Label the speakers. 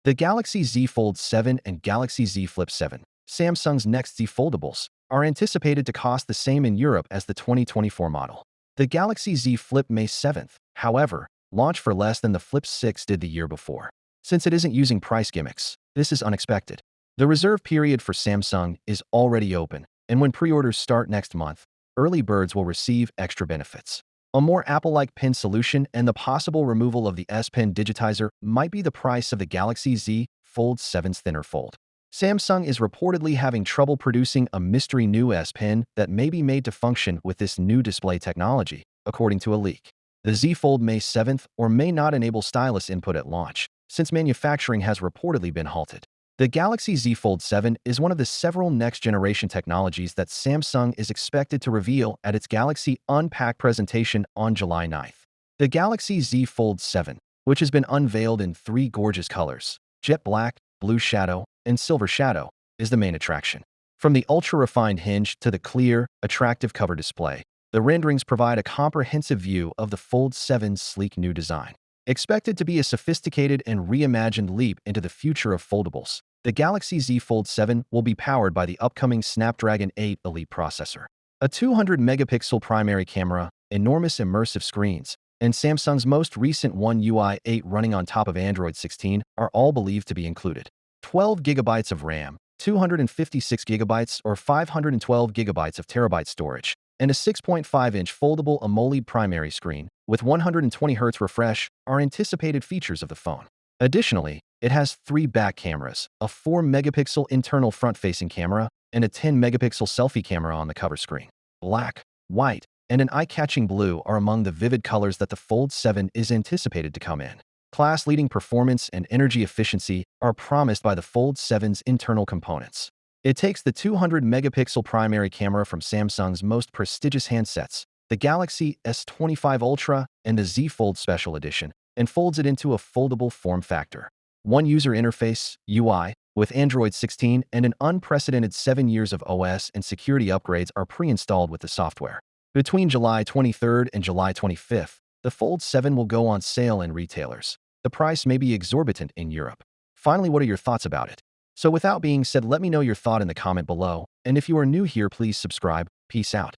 Speaker 1: The Galaxy Z Fold 7 and Galaxy Z Flip 7, Samsung's next Z foldables, are anticipated to cost the same in Europe as the 2024 model. The Galaxy Z Flip May 7th, however, launched for less than the Flip 6 did the year before. Since it isn't using price gimmicks, this is unexpected. The reserve period for Samsung is already open, and when pre-orders start next month, early birds will receive extra benefits. A more Apple-like Pen solution and the possible removal of the S Pen digitizer might be the price of the Galaxy Z Fold 7's thinner fold. Samsung is reportedly having trouble producing a mystery new S Pen that may be made to function with this new display technology, according to a leak. The Z Fold May 7th or may not enable stylus input at launch, since manufacturing has reportedly been halted. The Galaxy Z Fold 7 is one of the several next-generation technologies that Samsung is expected to reveal at its Galaxy Unpacked presentation on July 9th. The Galaxy Z Fold 7, which has been unveiled in three gorgeous colors, jet black, blue shadow, and silver shadow, is the main attraction. From the ultra-refined hinge to the clear, attractive cover display, the renderings provide a comprehensive view of the Fold 7's sleek new design. Expected to be a sophisticated and reimagined leap into the future of foldables, the Galaxy Z Fold 7 will be powered by the upcoming Snapdragon 8 Elite processor. A 200-megapixel primary camera, enormous immersive screens, and Samsung's most recent One UI 8 running on top of Android 16 are all believed to be included. 12 gigabytes of RAM, 256 gigabytes or 512 gigabytes of terabyte storage, and a 6.5-inch foldable AMOLED primary screen with 120Hz refresh are anticipated features of the phone. Additionally, it has three back cameras, a 4-megapixel internal front-facing camera, and a 10-megapixel selfie camera on the cover screen. Black, white, and an eye-catching blue are among the vivid colors that the Fold 7 is anticipated to come in. Class-leading performance and energy efficiency are promised by the Fold 7's internal components. It takes the 200-megapixel primary camera from Samsung's most prestigious handsets, the Galaxy S25 Ultra and the Z Fold Special Edition, and folds it into a foldable form factor. One user interface, UI, with Android 16 and an unprecedented 7 years of OS and security upgrades are pre-installed with the software. Between July 23rd and July 25th, the Fold 7 will go on sale in retailers. The price may be exorbitant in Europe. Finally, what are your thoughts about it? So without being said, let me know your thought in the comment below, and if you are new here, please subscribe. Peace out.